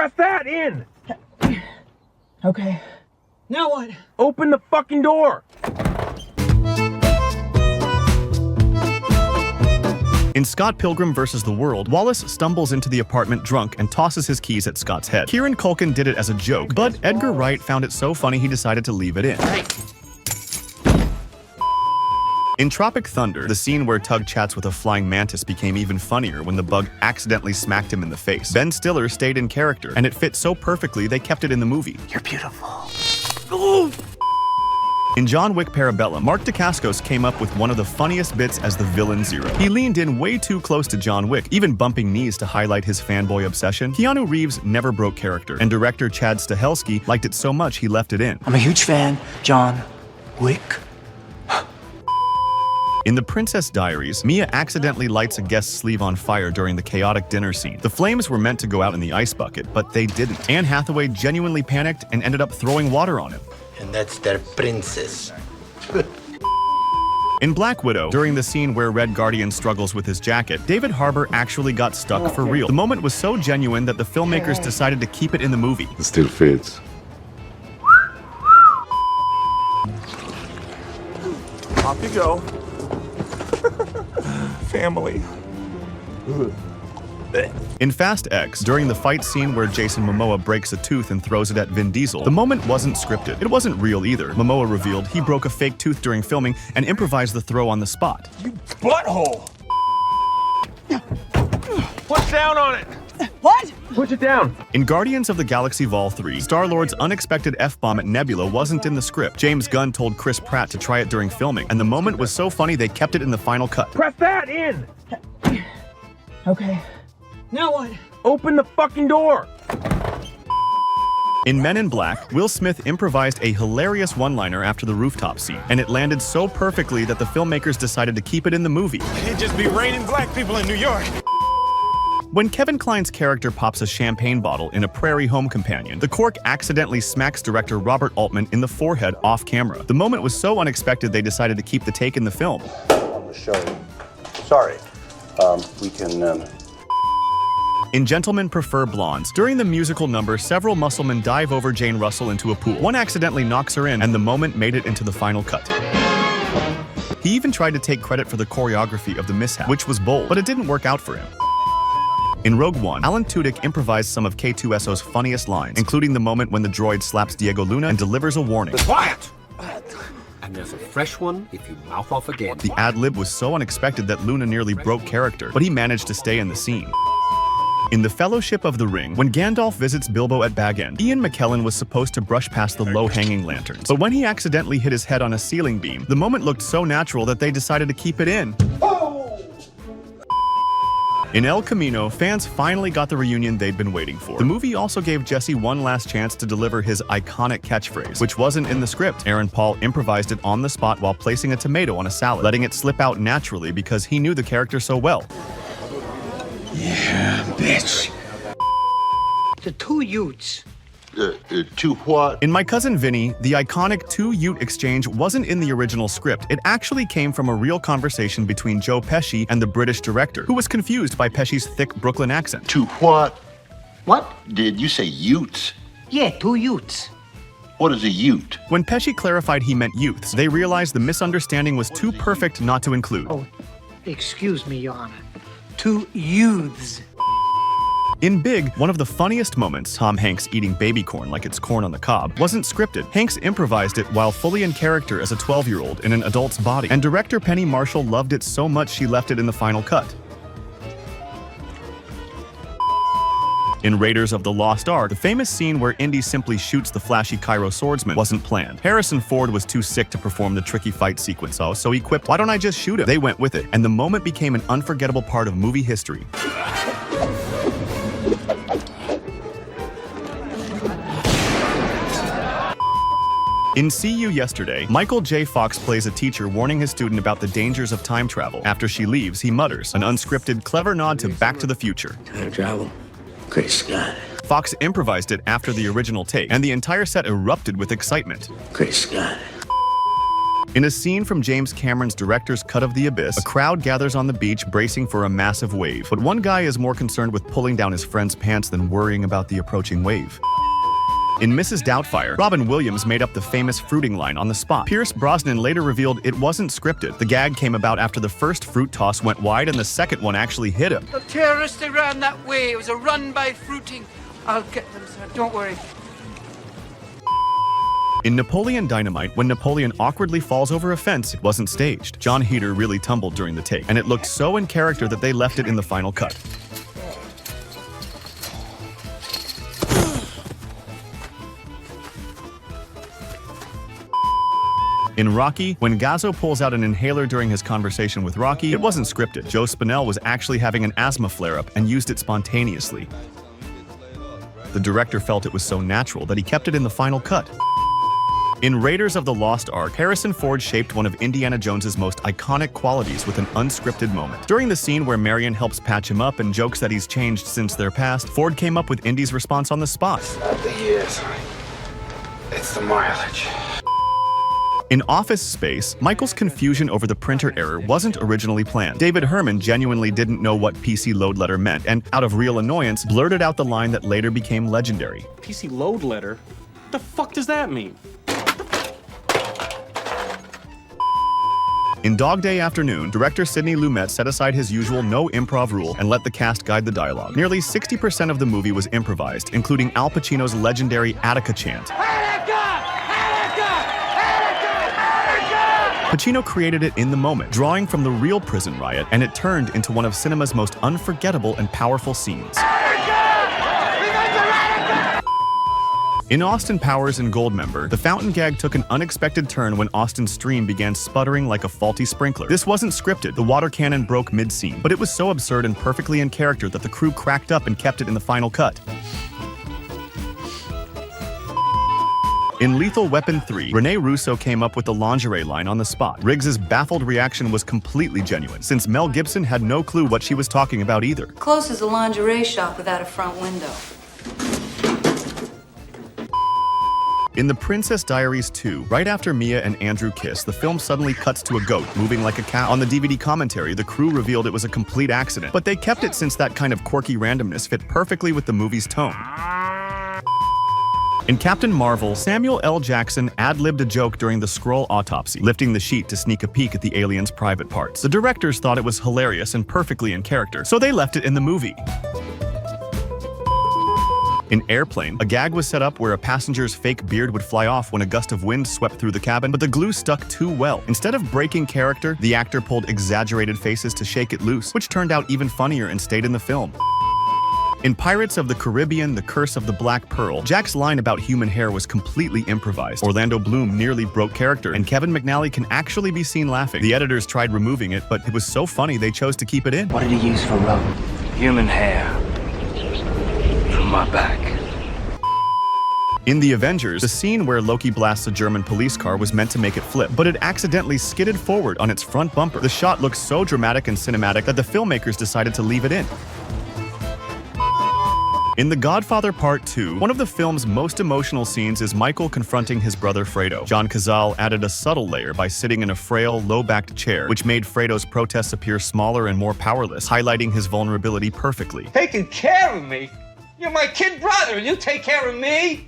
Press that in! Okay. Now what? Open the fucking door! In Scott Pilgrim vs. the World, Wallace stumbles into the apartment drunk and tosses his keys at Scott's head. Kieran Culkin did it as a joke, but Edgar Wright found it so funny he decided to leave it in. In Tropic Thunder, the scene where Tug chats with a flying mantis became even funnier when the bug accidentally smacked him in the face. Ben Stiller stayed in character, and it fit so perfectly they kept it in the movie. You're beautiful. Ooh. In John Wick Parabellum, Mark Dacascos came up with one of the funniest bits as the villain Zero. He leaned in way too close to John Wick, even bumping knees to highlight his fanboy obsession. Keanu Reeves never broke character, and director Chad Stahelski liked it so much he left it in. I'm a huge fan, John Wick. In The Princess Diaries, Mia accidentally lights a guest's sleeve on fire during the chaotic dinner scene. The flames were meant to go out in the ice bucket, but they didn't. Anne Hathaway genuinely panicked and ended up throwing water on him. And that's their princess. In Black Widow, during the scene where Red Guardian struggles with his jacket, David Harbour actually got stuck for real. The moment was so genuine that the filmmakers decided to keep it in the movie. It still fits. Off you go. Family. In Fast X, during the fight scene where Jason Momoa breaks a tooth and throws it at Vin Diesel, the moment wasn't scripted. It wasn't real either. Momoa revealed he broke a fake tooth during filming and improvised the throw on the spot. You butthole! Push down on it! What? Push it down! In Guardians of the Galaxy Vol. 3, Star-Lord's unexpected F-bomb at Nebula wasn't in the script. James Gunn told Chris Pratt to try it during filming, and the moment was so funny they kept it in the final cut. Press that in! Okay. Now what? Open the fucking door! In Men in Black, Will Smith improvised a hilarious one-liner after the rooftop scene, and it landed so perfectly that the filmmakers decided to keep it in the movie. It'd just be raining black people in New York. When Kevin Kline's character pops a champagne bottle in A Prairie Home Companion, the cork accidentally smacks director Robert Altman in the forehead off camera. The moment was so unexpected they decided to keep the take in the film. On the show. Sorry. We can, In Gentlemen Prefer Blondes, during the musical number, several musclemen dive over Jane Russell into a pool. One accidentally knocks her in, and the moment made it into the final cut. He even tried to take credit for the choreography of the mishap, which was bold, but it didn't work out for him. In Rogue One, Alan Tudyk improvised some of K2SO's funniest lines, including the moment when the droid slaps Diego Luna and delivers a warning. Quiet! And there's a fresh one if you mouth off again. The ad-lib was so unexpected that Luna nearly broke character, but he managed to stay in the scene. In The Fellowship of the Ring, when Gandalf visits Bilbo at Bag End, Ian McKellen was supposed to brush past the low-hanging lanterns. But when he accidentally hit his head on a ceiling beam, the moment looked so natural that they decided to keep it in. In El Camino, fans finally got the reunion they'd been waiting for. The movie also gave Jesse one last chance to deliver his iconic catchphrase, which wasn't in the script. Aaron Paul improvised it on the spot while placing a tomato on a salad, letting it slip out naturally because he knew the character so well. Yeah, bitch. The two Utes. to what? In My Cousin Vinny, the iconic two-Ute exchange wasn't in the original script. It actually came from a real conversation between Joe Pesci and the British director, who was confused by Pesci's thick Brooklyn accent. To what? What? Did you say Utes? Yeah, two Utes. What is a Ute? When Pesci clarified he meant youths, they realized the misunderstanding was too perfect not to include. Oh, excuse me, Your Honor. Two youths. In Big, one of the funniest moments, Tom Hanks eating baby corn like it's corn on the cob, wasn't scripted. Hanks improvised it while fully in character as a 12-year-old in an adult's body, and director Penny Marshall loved it so much she left it in the final cut. In Raiders of the Lost Ark, the famous scene where Indy simply shoots the flashy Cairo swordsman wasn't planned. Harrison Ford was too sick to perform the tricky fight sequence, so he quipped, "Why don't I just shoot him?" They went with it, and the moment became an unforgettable part of movie history. In See You Yesterday, Michael J. Fox plays a teacher warning his student about the dangers of time travel. After she leaves, he mutters, an unscripted, clever nod to Back to the Future. Time travel? Great Scott. Fox improvised it after the original take, and the entire set erupted with excitement. Great Scott. In a scene from James Cameron's director's cut of The Abyss, a crowd gathers on the beach bracing for a massive wave, but one guy is more concerned with pulling down his friend's pants than worrying about the approaching wave. In Mrs. Doubtfire, Robin Williams made up the famous fruiting line on the spot. Pierce Brosnan later revealed it wasn't scripted. The gag came about after the first fruit toss went wide and the second one actually hit him. The terrorists, they ran that way. It was a run by fruiting. I'll get them, sir. Don't worry. In Napoleon Dynamite, when Napoleon awkwardly falls over a fence, it wasn't staged. John Heder really tumbled during the take, and it looked so in character that they left it in the final cut. In Rocky, when Gazzo pulls out an inhaler during his conversation with Rocky, it wasn't scripted. Joe Spinell was actually having an asthma flare-up and used it spontaneously. The director felt it was so natural that he kept it in the final cut. In Raiders of the Lost Ark, Harrison Ford shaped one of Indiana Jones's most iconic qualities with an unscripted moment. During the scene where Marion helps patch him up and jokes that he's changed since their past, Ford came up with Indy's response on the spot. Not the years, it's the mileage. In Office Space, Michael's confusion over the printer error wasn't originally planned. David Herman genuinely didn't know what PC load letter meant and, out of real annoyance, blurted out the line that later became legendary. PC load letter? What the fuck does that mean? In Dog Day Afternoon, director Sidney Lumet set aside his usual no improv rule and let the cast guide the dialogue. Nearly 60% of the movie was improvised, including Al Pacino's legendary Attica chant. Pacino created it in the moment, drawing from the real prison riot, and it turned into one of cinema's most unforgettable and powerful scenes. In Austin Powers and Goldmember, the fountain gag took an unexpected turn when Austin's stream began sputtering like a faulty sprinkler. This wasn't scripted, the water cannon broke mid-scene, but it was so absurd and perfectly in character that the crew cracked up and kept it in the final cut. In Lethal Weapon 3, Rene Russo came up with the lingerie line on the spot. Riggs's baffled reaction was completely genuine, since Mel Gibson had no clue what she was talking about either. Close as a lingerie shop without a front window. In The Princess Diaries 2, right after Mia and Andrew kiss, the film suddenly cuts to a goat moving like a cow. On the DVD commentary, the crew revealed it was a complete accident, but they kept it since that kind of quirky randomness fit perfectly with the movie's tone. In Captain Marvel, Samuel L. Jackson ad-libbed a joke during the Skrull autopsy, lifting the sheet to sneak a peek at the alien's private parts. The directors thought it was hilarious and perfectly in character, so they left it in the movie. In Airplane, a gag was set up where a passenger's fake beard would fly off when a gust of wind swept through the cabin, but the glue stuck too well. Instead of breaking character, the actor pulled exaggerated faces to shake it loose, which turned out even funnier and stayed in the film. In Pirates of the Caribbean, The Curse of the Black Pearl, Jack's line about human hair was completely improvised. Orlando Bloom nearly broke character, and Kevin McNally can actually be seen laughing. The editors tried removing it, but it was so funny they chose to keep it in. What did he use for rope? Human hair. From my back. In The Avengers, the scene where Loki blasts a German police car was meant to make it flip, but it accidentally skidded forward on its front bumper. The shot looked so dramatic and cinematic that the filmmakers decided to leave it in. In The Godfather Part 2, one of the film's most emotional scenes is Michael confronting his brother Fredo. John Cazale added a subtle layer by sitting in a frail, low-backed chair, which made Fredo's protests appear smaller and more powerless, highlighting his vulnerability perfectly. Taking care of me? You're my kid brother, and you take care of me?